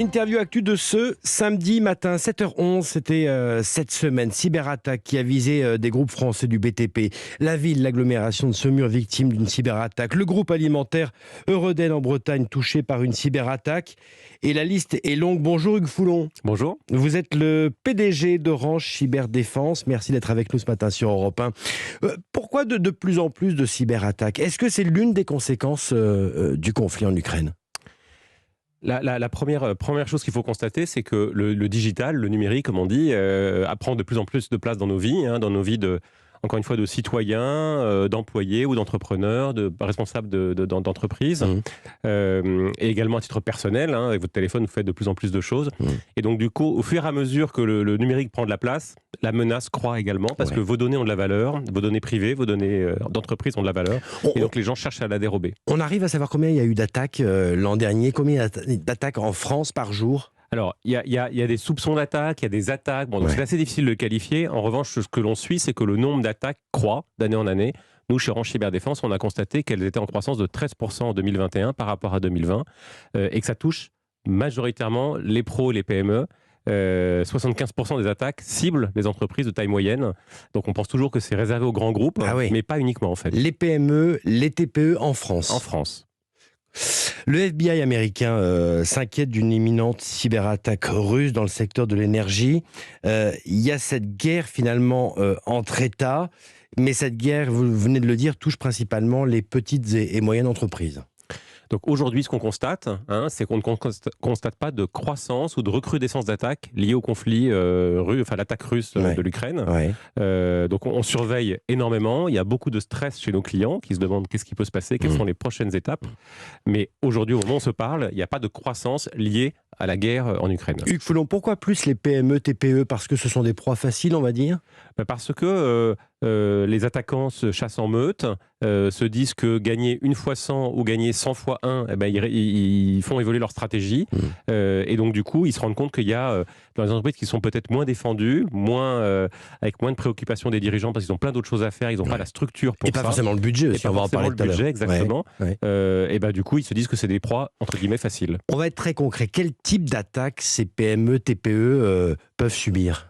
Interview actu de ce samedi matin, 7h11, c'était cette semaine. Cyberattaque qui a visé des groupes français du BTP. La ville, l'agglomération de Saumur, victime d'une cyberattaque. Le groupe alimentaire Eureden en Bretagne, touché par une cyberattaque. Et la liste est longue. Bonjour Hugues Foulon. Bonjour. Vous êtes le PDG d'Orange Cyberdéfense. Merci d'être avec nous ce matin sur Europe 1. Pourquoi de plus en plus de cyberattaques ? Est-ce que c'est l'une des conséquences du conflit en Ukraine ? La première chose qu'il faut constater, c'est que le digital, le numérique, comme on dit, prend de plus en plus de place dans nos vies, dans nos vies encore une fois, de citoyens, d'employés ou d'entrepreneurs, de responsables d'entreprises, et également à titre personnel. Avec votre téléphone, vous faites de plus en plus de choses. Et donc, du coup, au fur et à mesure que le numérique prend de la place, la menace croît également, parce que vos données ont de la valeur, vos données privées, vos données d'entreprise ont de la valeur, et donc les gens cherchent à la dérober. On arrive à savoir combien il y a eu d'attaques l'an dernier, combien il y a d'attaques en France par jour ? Alors, il y a des soupçons d'attaques, il y a des attaques. Bon, donc c'est assez difficile de le qualifier. En revanche, ce que l'on suit, c'est que le nombre d'attaques croît d'année en année. Nous, chez Orange Cyberdéfense, on a constaté qu'elles étaient en croissance de 13% en 2021 par rapport à 2020, et que ça touche majoritairement les pros et les PME. 75% des attaques ciblent les entreprises de taille moyenne. Donc on pense toujours que c'est réservé aux grands groupes, mais pas uniquement en fait. Les PME, les TPE en France. En France. Le FBI américain s'inquiète d'une imminente cyberattaque russe dans le secteur de l'énergie. Il y a cette guerre finalement entre États, mais cette guerre, vous venez de le dire, touche principalement les petites et moyennes entreprises. Donc aujourd'hui, ce qu'on constate, c'est qu'on ne constate pas de croissance ou de recrudescence d'attaques liées au conflit l'attaque russe de l'Ukraine. Donc on surveille énormément. Il y a beaucoup de stress chez nos clients qui se demandent qu'est-ce qui peut se passer, quelles sont les prochaines étapes. Mais aujourd'hui, au moment où on se parle, il n'y a pas de croissance liée à la guerre en Ukraine. Hugues Foulon, pourquoi plus les PME, TPE ? Parce que ce sont des proies faciles, on va dire ? Parce que les attaquants se chassent en meute, se disent que gagner une fois 100 ou gagner 100 fois 1, ils font évoluer leur stratégie. Et donc, du coup, ils se rendent compte qu'il y a dans les entreprises qui sont peut-être moins défendues, avec moins de préoccupations des dirigeants parce qu'ils ont plein d'autres choses à faire, ils n'ont pas la structure pour ça. Et pas forcément le budget aussi, on va en parler tout à l'heure. Exactement. Et du coup, ils se disent que c'est des proies, entre guillemets, faciles. On va être très concret. Quel type d'attaque ces PME, TPE peuvent subir ?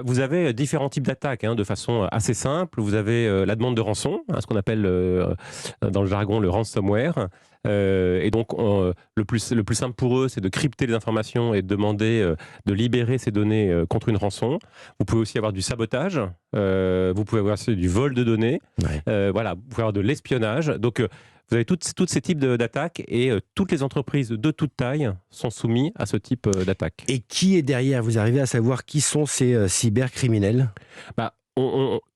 Vous avez différents types d'attaques de façon assez simple. Vous avez la demande de rançon, ce qu'on appelle dans le jargon le ransomware. Et donc, le plus simple pour eux, c'est de crypter les informations et de demander de libérer ces données contre une rançon. Vous pouvez aussi avoir du sabotage. Vous pouvez avoir du vol de données. Vous pouvez avoir de l'espionnage. Donc, vous avez tous ces types d'attaques et toutes les entreprises de toute taille sont soumises à ce type d'attaque. Et qui est derrière ? Vous arrivez à savoir qui sont ces cybercriminels ?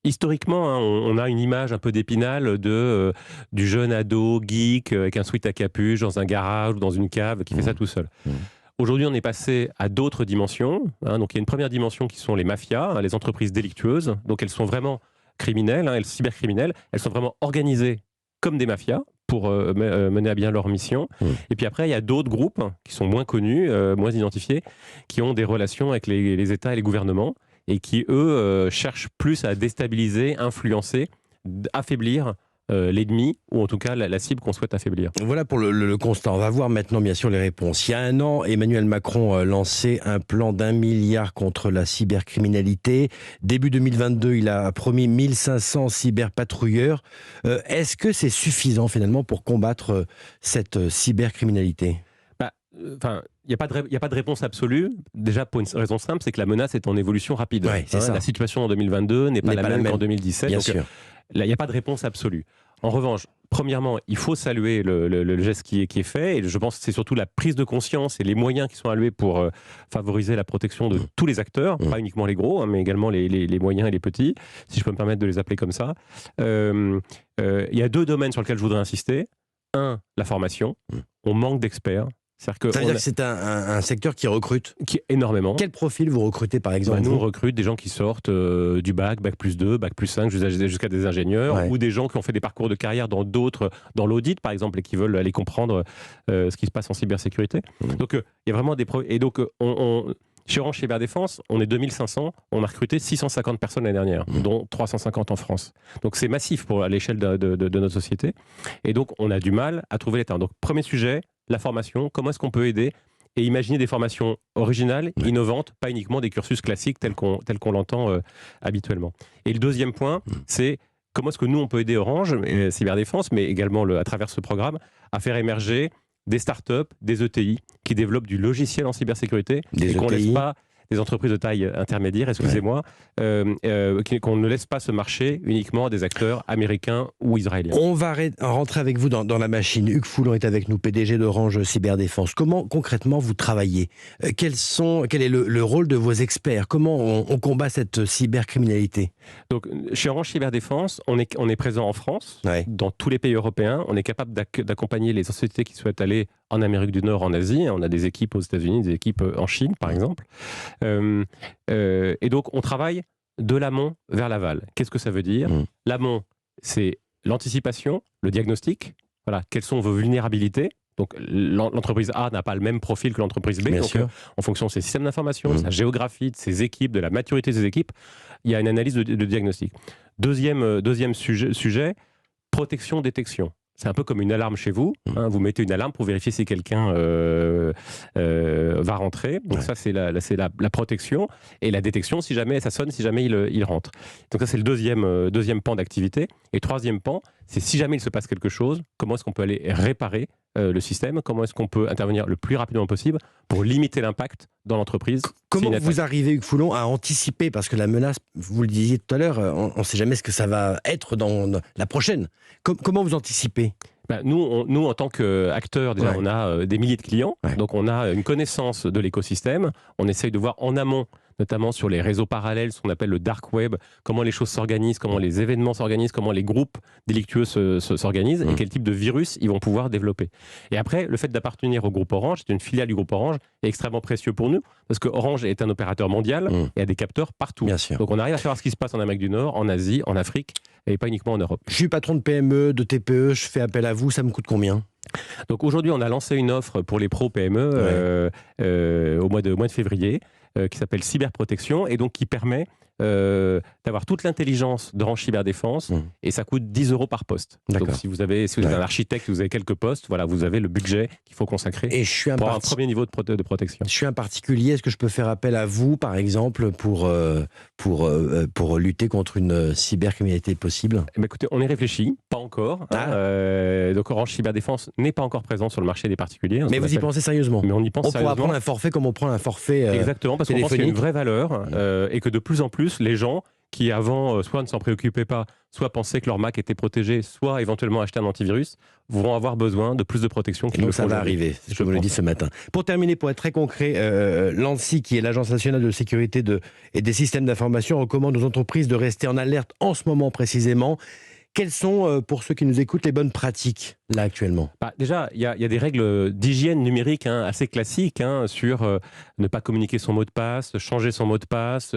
Historiquement, on a une image un peu d'Épinal du jeune ado geek avec un sweat à capuche dans un garage ou dans une cave qui fait ça tout seul. Aujourd'hui, on est passé à d'autres dimensions. Donc, il y a une première dimension qui sont les mafias, les entreprises délictueuses. Donc, elles sont vraiment criminelles, elles sont cybercriminelles. Elles sont vraiment organisées comme des mafias pour mener à bien leur mission. Et puis après, il y a d'autres groupes qui sont moins connus, moins identifiés, qui ont des relations avec les États et les gouvernements et qui, eux, cherchent plus à déstabiliser, influencer, affaiblir l'ennemi, ou en tout cas la cible qu'on souhaite affaiblir. Voilà pour le constat. On va voir maintenant bien sûr les réponses. Il y a un an, Emmanuel Macron lançait un plan d'1 milliard contre la cybercriminalité. Début 2022, il a promis 1500 cyberpatrouilleurs. Est-ce que c'est suffisant finalement pour combattre cette cybercriminalité ? Il n'y a pas de réponse absolue. Déjà, pour une raison simple, c'est que la menace est en évolution rapide. La situation en 2022 n'est pas la même qu'en 2017. Bien sûr. Là, il n'y a pas de réponse absolue. En revanche, premièrement, il faut saluer le geste qui est fait. Et je pense que c'est surtout la prise de conscience et les moyens qui sont alloués pour favoriser la protection de tous les acteurs, pas uniquement les gros, mais également les moyens et les petits, si je peux me permettre de les appeler comme ça. Il y a deux domaines sur lesquels je voudrais insister. Un, la formation. On manque d'experts. Ça veut dire que c'est un secteur qui recrute énormément. Quel profil vous recrutez par exemple ? Nous, on recrute des gens qui sortent du bac plus 2, bac plus 5, jusqu'à des ingénieurs, ou des gens qui ont fait des parcours de carrière dans l'audit par exemple, et qui veulent aller comprendre ce qui se passe en cybersécurité. Donc, il y a vraiment des... Et donc, chez Orange Cyberdéfense, on est 2500, on a recruté 650 personnes l'année dernière, dont 350 en France. Donc c'est massif à l'échelle de notre société. Et donc on a du mal à trouver les terrains. Donc premier sujet, la formation, comment est-ce qu'on peut aider et imaginer des formations originales, innovantes, pas uniquement des cursus classiques tels qu'on l'entend habituellement. Et le deuxième point, c'est comment est-ce que nous, on peut aider Orange, Cyberdéfense, mais également à travers ce programme, à faire émerger des startups, des ETI qui développent du logiciel en cybersécurité et qu'on ne laisse pas des entreprises de taille intermédiaire, excusez-moi, qu'on ne laisse pas ce marché uniquement à des acteurs américains ou israéliens. On va rentrer avec vous dans la machine. Hugues Foulon est avec nous, PDG d'Orange Cyberdéfense. Comment concrètement vous travaillez ? Quel est le rôle de vos experts ? Comment on combat cette cybercriminalité ? Donc, chez Orange Cyberdéfense, on est présent en France, dans tous les pays européens. On est capable d'accompagner les sociétés qui souhaitent aller en Amérique du Nord, en Asie. On a des équipes aux États-Unis, des équipes en Chine, par exemple. Et donc, on travaille de l'amont vers l'aval. Qu'est-ce que ça veut dire ? L'amont, c'est l'anticipation, le diagnostic. Voilà, quelles sont vos vulnérabilités ? Donc, l'entreprise A n'a pas le même profil que l'entreprise B. Donc, en fonction de ses systèmes d'information, de sa géographie, de ses équipes, de la maturité de ses équipes, il y a une analyse de diagnostic. Deuxième sujet, protection-détection. C'est un peu comme une alarme chez vous. Vous mettez une alarme pour vérifier si quelqu'un va rentrer. Donc ça, c'est la protection. Et la détection, si jamais ça sonne, si jamais il rentre. Donc ça, c'est le deuxième pan d'activité. Et troisième pan, c'est si jamais il se passe quelque chose, comment est-ce qu'on peut aller réparer le système ? Comment est-ce qu'on peut intervenir le plus rapidement possible pour limiter l'impact dans l'entreprise ? Comment vous arrivez, Hugues Foulon, à anticiper ? Parce que la menace, vous le disiez tout à l'heure, on ne sait jamais ce que ça va être dans la prochaine. Comment vous anticipez ? Nous, en tant qu'acteurs, déjà, on a des milliers de clients. Donc, on a une connaissance de l'écosystème. On essaye de voir en amont, notamment sur les réseaux parallèles, ce qu'on appelle le dark web, comment les choses s'organisent, comment les événements s'organisent, comment les groupes délictueux s'organisent et quel type de virus ils vont pouvoir développer. Et après, le fait d'appartenir au groupe Orange, c'est une filiale du groupe Orange, est extrêmement précieux pour nous parce que Orange est un opérateur mondial et a des capteurs partout. Bien sûr. Donc, on arrive à savoir ce qui se passe en Amérique du Nord, en Asie, en Afrique et pas uniquement en Europe. Je suis patron de PME, de TPE, je fais appel à vous, ça me coûte combien ? Donc aujourd'hui, on a lancé une offre pour les pros PME au mois de février qui s'appelle Cyberprotection et donc qui permet d'avoir toute l'intelligence d'Orange Cyberdéfense et ça coûte 10 € par poste. Donc si vous avez un architecte, vous avez quelques postes, voilà, vous avez le budget qu'il faut consacrer pour un premier niveau de protection. Je suis un particulier, est-ce que je peux faire appel à vous, par exemple, pour lutter contre une cybercriminalité possible ? Écoutez, on y réfléchit, pas encore. Donc Orange Cyberdéfense n'est pas encore présent sur le marché des particuliers. Mais vous y pensez sérieusement ? Mais on y pense sérieusement. On pourra prendre un forfait comme on prend un forfait Exactement, parce qu'on pense qu'il y a une vraie valeur et que de plus en plus, les gens qui avant soit ne s'en préoccupaient pas, soit pensaient que leur Mac était protégé, soit éventuellement acheter un antivirus, vont avoir besoin de plus de protection. Donc ça va arriver, je vous le dis ce matin. Pour terminer, pour être très concret, l'ANSSI, qui est l'Agence nationale de sécurité et des systèmes d'information, recommande aux entreprises de rester en alerte en ce moment précisément. Quelles sont, pour ceux qui nous écoutent, les bonnes pratiques, là, actuellement ? Déjà, il y a des règles d'hygiène numérique assez classiques sur ne pas communiquer son mot de passe, changer son mot de passe,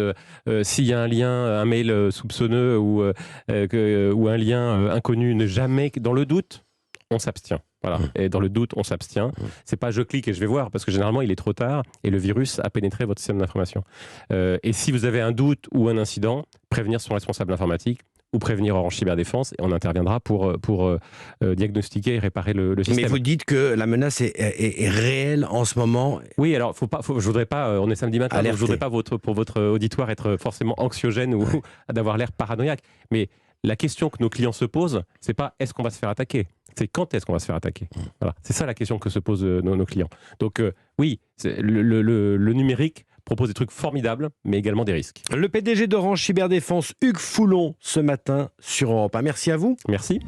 s'il y a un lien, un mail soupçonneux ou un lien inconnu, ne jamais, dans le doute, on s'abstient. Voilà. Et dans le doute, on s'abstient. C'est pas je clique et je vais voir, parce que généralement, il est trop tard et le virus a pénétré votre système d'information. Et si vous avez un doute ou un incident, prévenir son responsable informatique ou prévenir Orange Cyberdéfense, et on interviendra pour diagnostiquer et réparer le système. Mais vous dites que la menace est réelle en ce moment. Oui, alors je voudrais pas, on est samedi matin, donc je voudrais pas pour votre auditoire être forcément anxiogène ou d'avoir l'air paranoïaque. Mais la question que nos clients se posent, c'est pas est-ce qu'on va se faire attaquer, c'est quand est-ce qu'on va se faire attaquer. Voilà. C'est ça la question que se posent nos clients. Donc oui, le numérique propose des trucs formidables, mais également des risques. Le PDG d'Orange Cyberdéfense, Hugues Foulon, ce matin sur Europe 1. Merci à vous. Merci.